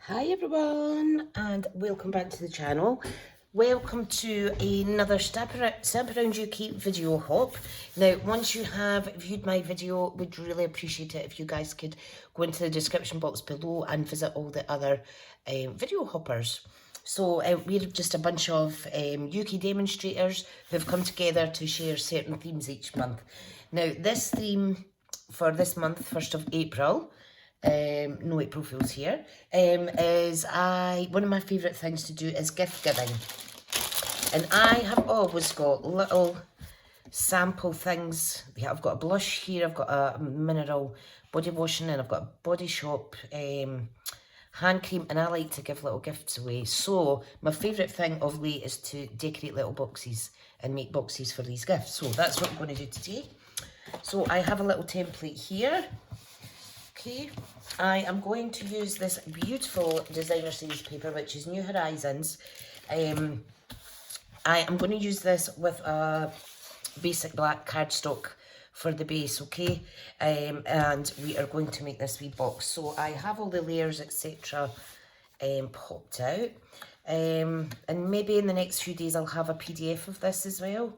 Hi everyone, and welcome back to the channel. Welcome to another Stamp Around UK video hop. Now, once you have viewed my video, we'd really appreciate it if you guys could go into the description box below and visit all the other video hoppers. So we're just a bunch of UK demonstrators who've come together to share certain themes each month. Now, this theme for this month, 1st of April, no April Fool's here, is one of my favourite things to do is gift giving. And I have always got little sample things. Yeah, I've got a blush here, I've got a mineral body washing, and I've got a Body Shop hand cream, and I like to give little gifts away. So my favourite thing of late is to decorate little boxes and make boxes for these gifts. So that's what I'm going to do today. So I have a little template here. Okay, I am going to use this beautiful designer series paper, which is New Horizons. I am going to use this with a basic black cardstock for the base, okay? And we are going to make this wee box. So I have all the layers, etc. Popped out. And maybe in the next few days I'll have a PDF of this as well.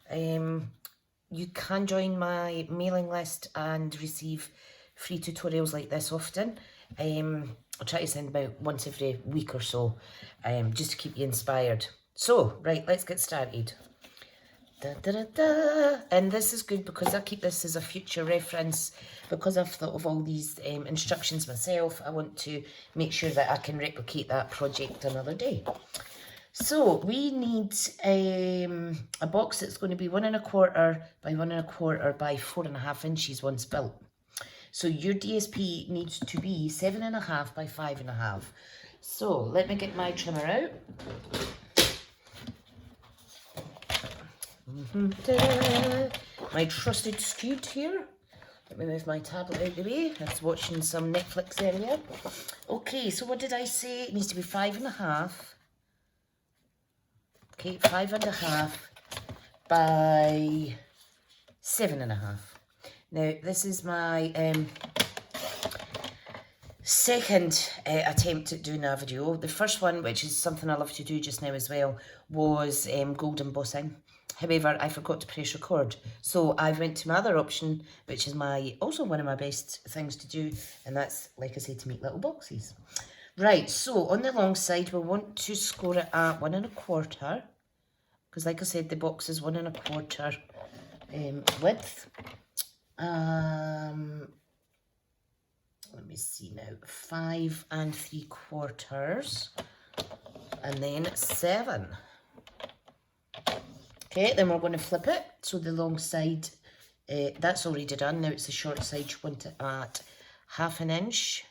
You can join my mailing list and receive free tutorials like this often. I'll try to send about once every week or so, just to keep you inspired. So, right, let's get started. Da, da, da, da. And this is good because I keep this as a future reference. Because I've thought of all these instructions myself, I want to make sure that I can replicate that project another day. So we need a box that's going to be 1 1/4 by 1 1/4 by 4.5 inches once built. So your DSP needs to be 7.5 by 5.5. So let me get my trimmer out. My trusted scoot here. Let me move my tablet out of the way. I was watching some Netflix earlier. Okay, so what did I say? It needs to be 5.5. Okay, 5.5 by 7.5. Now, this is my second attempt at doing a video. The first one, which is something I love to do just now as well, was gold embossing. However, I forgot to press record. So I went to my other option, which is also one of my best things to do, and that's, like I said, to make little boxes. Right, so on the long side, we want to score it at 1 1/4, because like I said, the box is 1 1/4 width. Let me see now, 5 3/4, and then 7. Okay, then we're going to flip it. So the long side, that's already done. Now it's the short side, you want it at 1/2 inch.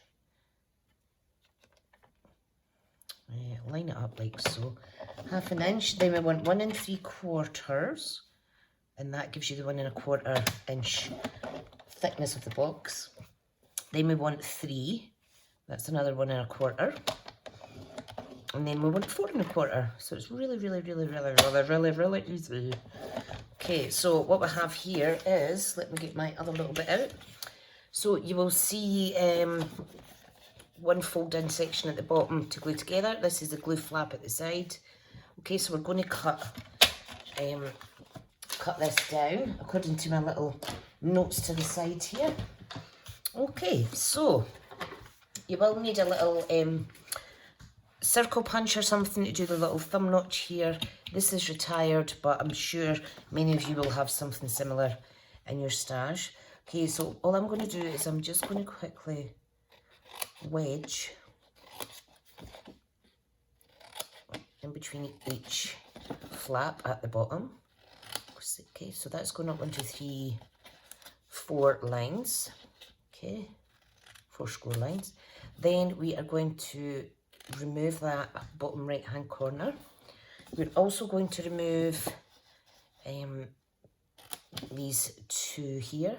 Line it up like so, 1/2 inch. Then we want 1 3/4, and that gives you the 1 1/4 inch thickness of the box. Then we want 3, that's another 1 1/4, and then we want 4 1/4. So it's really easy. Okay, so what we have here is, let me get my other little bit out. So you will see one fold in section at the bottom to glue together. This is the glue flap at the side. Okay, so we're going to cut this down according to my little notes to the side here. Okay, so you will need a little circle punch or something to do the little thumb notch here. This is retired, but I'm sure many of you will have something similar in your stash. Okay, so all I'm going to do is I'm just going to quickly wedge in between each flap at the bottom. Okay, so that's going up 1, 2, 3, 4 lines. Okay, 4 score lines. Then we are going to remove that bottom right hand corner. We're also going to remove these 2 here.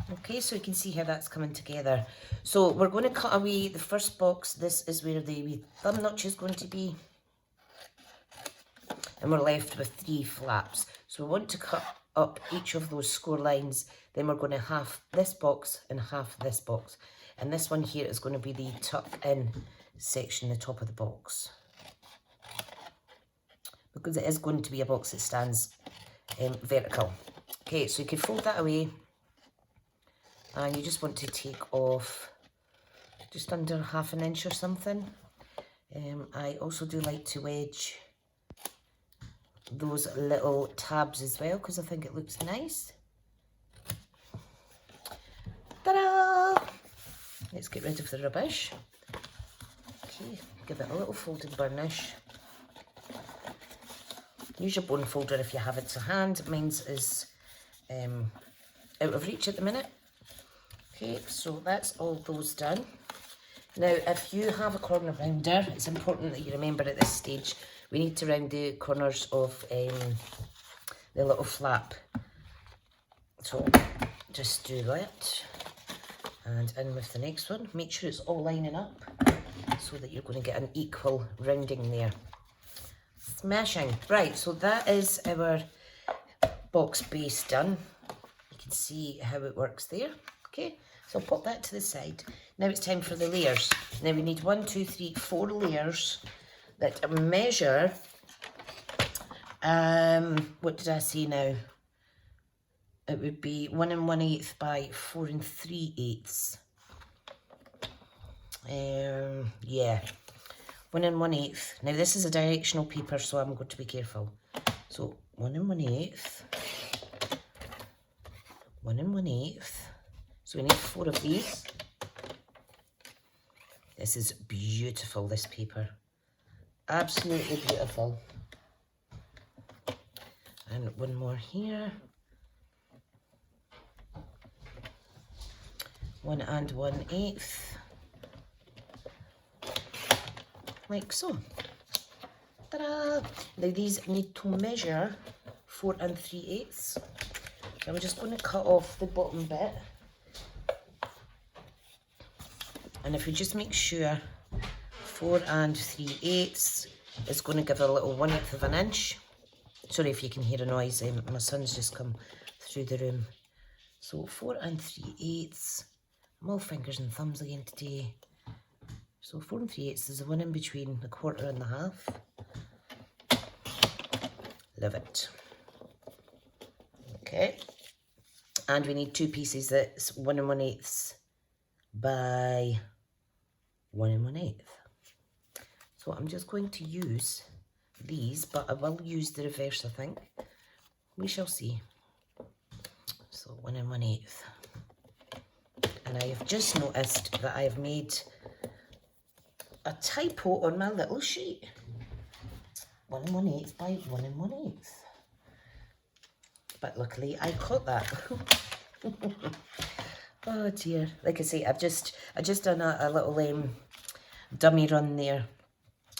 Okay, so you can see how that's coming together. So we're going to cut away the first box. This is where the thumb notch is going to be. And we're left with 3 flaps. So we want to cut up each of those score lines Then we're going to half this box and half this box. And this one here is going to be the tuck in section, the top of the box. Because it is going to be a box that stands vertical. Okay, so you can fold that away. And you just want to take off just under 1/2 inch or something. I also do like to wedge those little tabs as well because I think it looks nice. Ta-da! Let's get rid of the rubbish. Okay, give it a little folded burnish. Use your bone folder if you have it to hand. Mine's is out of reach at the minute. Okay, so that's all those done. Now, if you have a corner rounder, it's important that you remember at this stage, we need to round the corners of the little flap. So, just do that. And in with the next one. Make sure it's all lining up so that you're going to get an equal rounding there. Smashing. Right, so that is our box base done. You can see how it works there. Okay, so I'll pop that to the side. Now it's time for the layers. Now we need 1, 2, 3, 4 layers that measure, what did I say now? It would be 1 1/8 by 4 3/8. Yeah, 1 1/8. Now this is a directional paper, so I'm going to be careful. So 1 1/8, 1 1/8. So we need 4 of these. This is beautiful, this paper. Absolutely beautiful. And 1 more here. 1 1/8. Like so. Ta-da! Now these need to measure 4 3/8. So I'm just going to cut off the bottom bit. And if you just make sure 4 3/8 is going to give a little 1/8 of an inch. Sorry if you can hear a noise, my son's just come through the room. So 4 3/8. I'm all fingers and thumbs again today. So 4 3/8 is the one in between the 1/4 and the 1/2. Love it. Okay. And we need 2 pieces that's 1 1/8 by 1 1/8. So I'm just going to use these, but I will use the reverse, I think. We shall see. So 1 1/8. And I have just noticed that I have made a typo on my little sheet. 1 1/8 by 1 1/8. But luckily I caught that. Oh dear. Like I say, I just done a little dummy run there.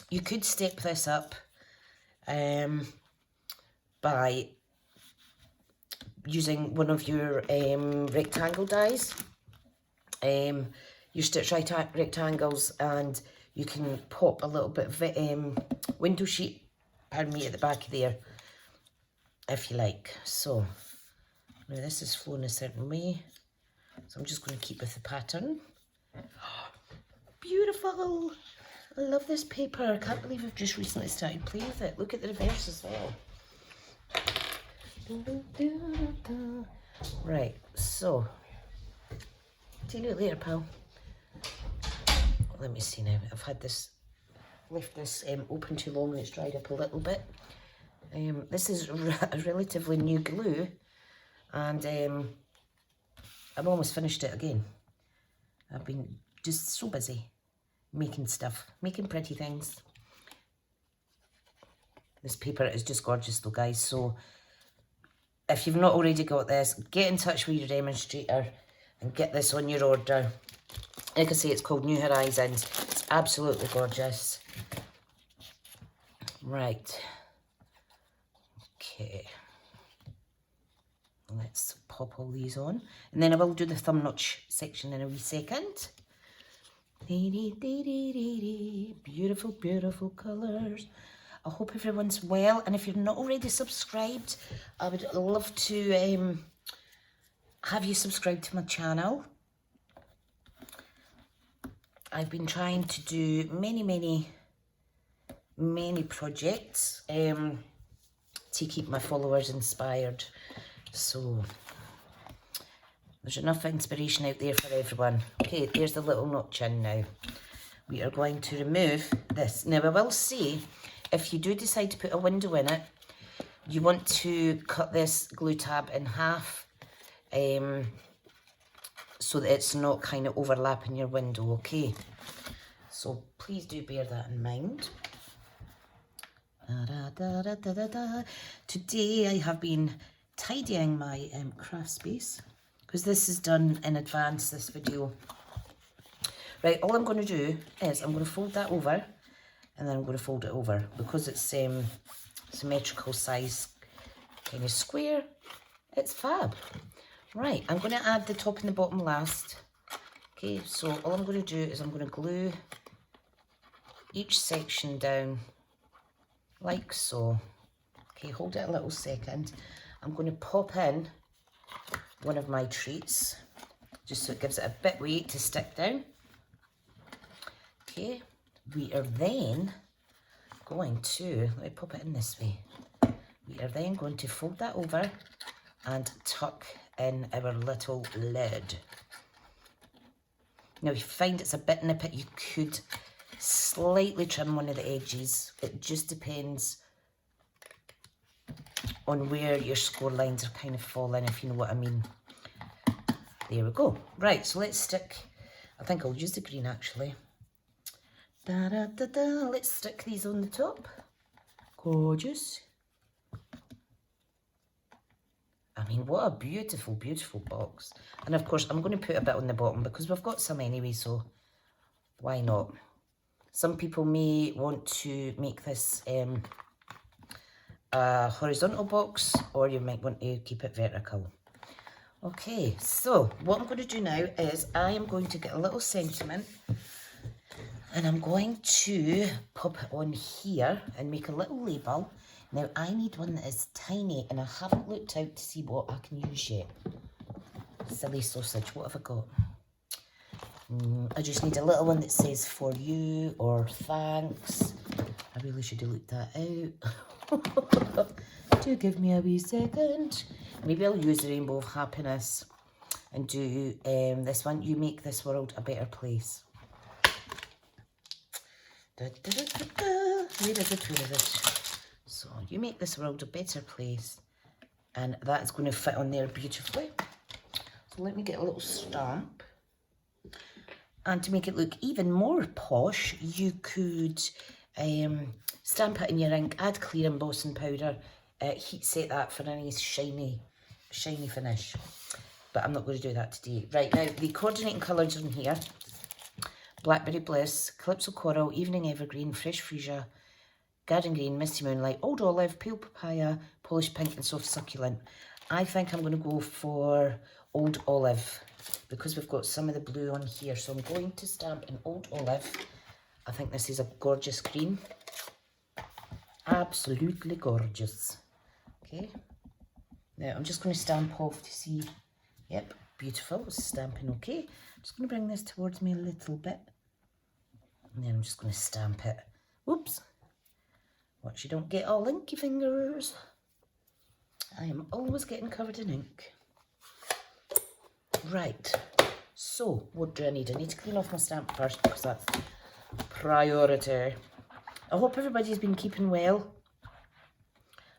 You could step this up by using one of your rectangle dies. You stitch rectangles and you can pop a little bit of window sheet, pardon me, at the back there if you like. So now this is flowing a certain way, so I'm just going to keep with the pattern. Beautiful! I love this paper. I can't believe I've just recently started playing with it. Look at the reverse as well. Right, so see you later, pal. Let me see now. I've had this, left this open too long and it's dried up a little bit. This is a relatively new glue, and I've almost finished it again. I've been just so busy making stuff, making pretty things. This paper is just gorgeous though, guys. So if you've not already got this, get in touch with your demonstrator and get this on your order. Like I say, it's called New Horizons. It's absolutely gorgeous. Right. Okay. Let's pop all these on. And then I will do the thumb notch section in a wee second. Beautiful, beautiful colours. I hope everyone's well. And if you're not already subscribed, I would love to have you subscribed to my channel? I've been trying to do many projects to keep my followers inspired. So there's enough inspiration out there for everyone. Okay, there's the little notch in now. We are going to remove this. Now I will say, if you do decide to put a window in it, you want to cut this glue tab in half so that it's not kind of overlapping your window, okay? So please do bear that in mind. Today I have been tidying my craft space because this is done in advance, this video. Right, all I'm going to do is I'm going to fold that over and then I'm going to fold it over because it's symmetrical size kind of square. It's fab. Right, I'm going to add the top and the bottom last. Okay, so all I'm going to do is I'm going to glue each section down like so. Okay, hold it a little second. I'm going to pop in one of my treats just so it gives it a bit weight to stick down. Okay, we are then going to, let me pop it in this way. We are then going to fold that over and tuck in our little lid. Now, if you find it's a bit nippy, you could slightly trim one of the edges. It just depends on where your score lines are kind of falling, if you know what I mean. There we go. Right, so let's stick, I think I'll use the green actually. Let's stick these on the top. Gorgeous. I mean, what a beautiful, beautiful box. And of course, I'm going to put a bit on the bottom because we've got some anyway, so why not? Some people may want to make this a horizontal box, or you might want to keep it vertical. Okay, so what I'm going to do now is I am going to get a little sentiment and I'm going to pop it on here and make a little label. Now, I need one that is tiny, and I haven't looked out to see what I can use yet. Silly sausage, what have I got? I just need a little one that says for you or thanks. I really should have looked that out. Do give me a wee second. Maybe I'll use the rainbow of happiness and do this one. You make this world a better place. Where is it? So you make this world a better place, and that's going to fit on there beautifully. So let me get a little stamp. And to make it look even more posh, you could stamp it in your ink, add clear embossing powder, heat set that for a nice shiny finish. But I'm not going to do that today. Right, now the coordinating colours on here: Blackberry Bliss, Calypso Coral, Evening Evergreen, Fresh Freesia, Garden Green, Misty Moonlight, Old Olive, Pale Papaya, Polished Pink and Soft Succulent. I think I'm going to go for Old Olive because we've got some of the blue on here. So I'm going to stamp an Old Olive. I think this is a gorgeous green. Absolutely gorgeous. Okay. Now I'm just going to stamp off to see. Yep, beautiful. It's stamping okay. I'm just going to bring this towards me a little bit. And then I'm just going to stamp it. Whoops. Watch you don't get all inky fingers. I am always getting covered in ink. Right, so what do I need? I need to clean off my stamp first because that's priority. I hope everybody's been keeping well,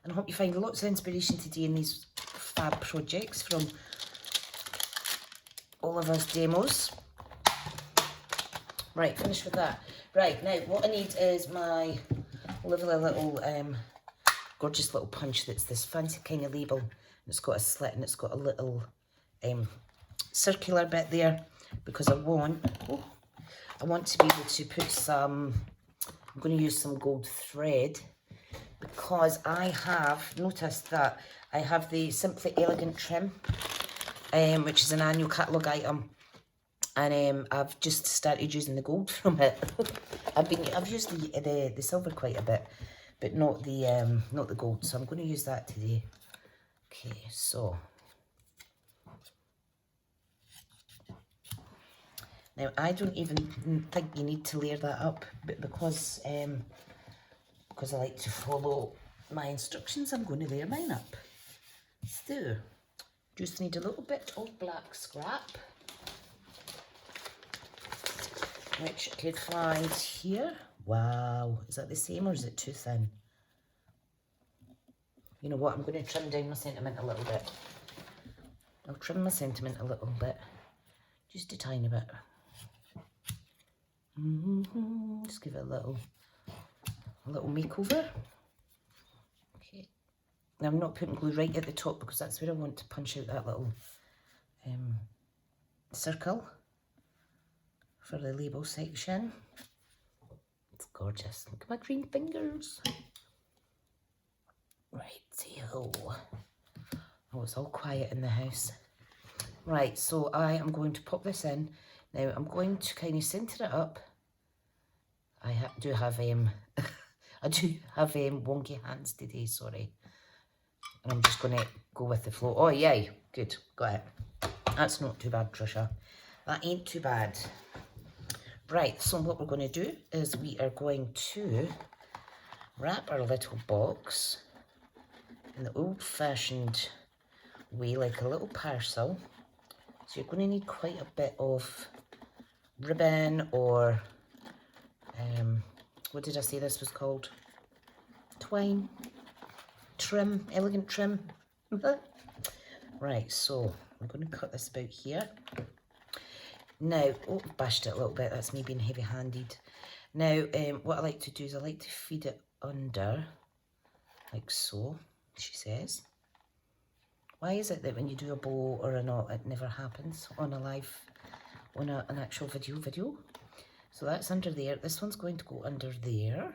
and I hope you find lots of inspiration today in these fab projects from all of us demos. Right, finished with that. Right, now what I need is my lovely little gorgeous little punch that's this fancy kind of label. It's got a slit and it's got a little circular bit there because I want to be able to put some, I'm going to use some gold thread because I have noticed that I have the Simply Elegant trim, which is an annual catalogue item, and I've just started using the gold from it. I've used the silver quite a bit, but not the gold. So I'm going to use that today. Okay, so Now, I don't even think you need to layer that up, but because I like to follow my instructions, I'm going to layer mine up. So, just need a little bit of black scrap, which could find here. Wow, is that the same or is it too thin? You know what, I'm going to trim down my sentiment a little bit. I'll trim my sentiment a little bit, just a tiny bit. Just give it a little makeover. Okay. Now I'm not putting glue right at the top because that's where I want to punch out that little circle for the label section. It's gorgeous. Look at my green fingers. Right-o. Oh, it's all quiet in the house. Right, so I am going to pop this in. Now I'm going to kind of centre it up. I do have wonky hands today, sorry. And I'm just going to go with the flow. Oh, yay. Good. Got it. That's not too bad, Trisha. That ain't too bad. Right, so what we're going to do is we are going to wrap our little box in the old-fashioned way, like a little parcel. So you're going to need quite a bit of ribbon or... what did I say this was called? Twine, trim, elegant trim. Right, so I'm going to cut this about here. Now, oh, bashed it a little bit. That's me being heavy-handed. Now, what I like to do is I like to feed it under, like so, she says. Why is it that when you do a bow or a knot, it never happens on a live, on an actual video? So that's under there. This one's going to go under there.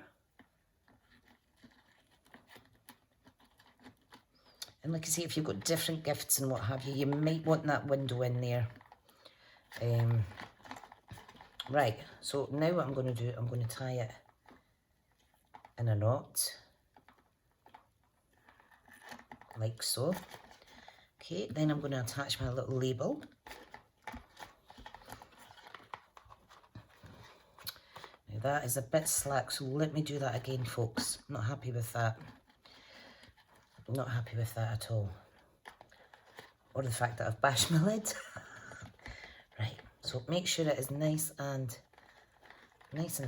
And like I say, if you've got different gifts and what have you, you might want that window in there. Right, so now what I'm going to do, I'm going to tie it in a knot. Like so. Okay, then I'm going to attach my little label. Now that is a bit slack, so let me do that again, folks. I'm not happy with that. I'm not happy with that at all. Or the fact that I've bashed my lid. Right, so make sure it is nice and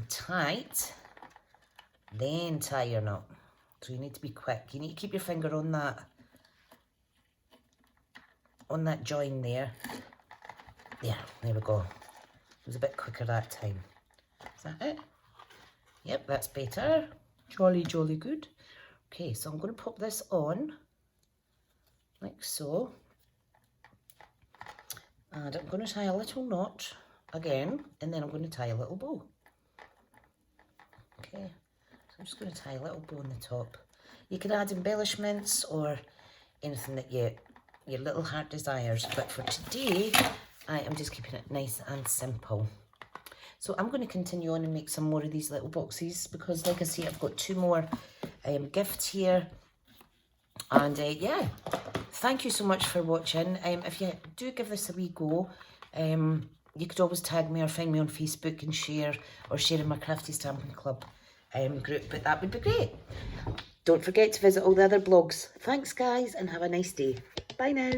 tight. Then tie your knot. So you need to be quick. You need to keep your finger on that join there. Yeah, there we go. It was a bit quicker that time. Is that it? Yep, that's better. Jolly, jolly good. Okay, so I'm going to pop this on, like so. And I'm going to tie a little knot again, and then I'm going to tie a little bow. Okay, so I'm just going to tie a little bow on the top. You can add embellishments or anything that your little heart desires, but for today, I am just keeping it nice and simple. So I'm going to continue on and make some more of these little boxes because, like I say, I've got 2 more gifts here. And yeah, thank you so much for watching. If you do give this a wee go, you could always tag me or find me on Facebook and share in my Crafty Stamping Club group, but that would be great. Don't forget to visit all the other blogs. Thanks guys, and have a nice day. Bye now.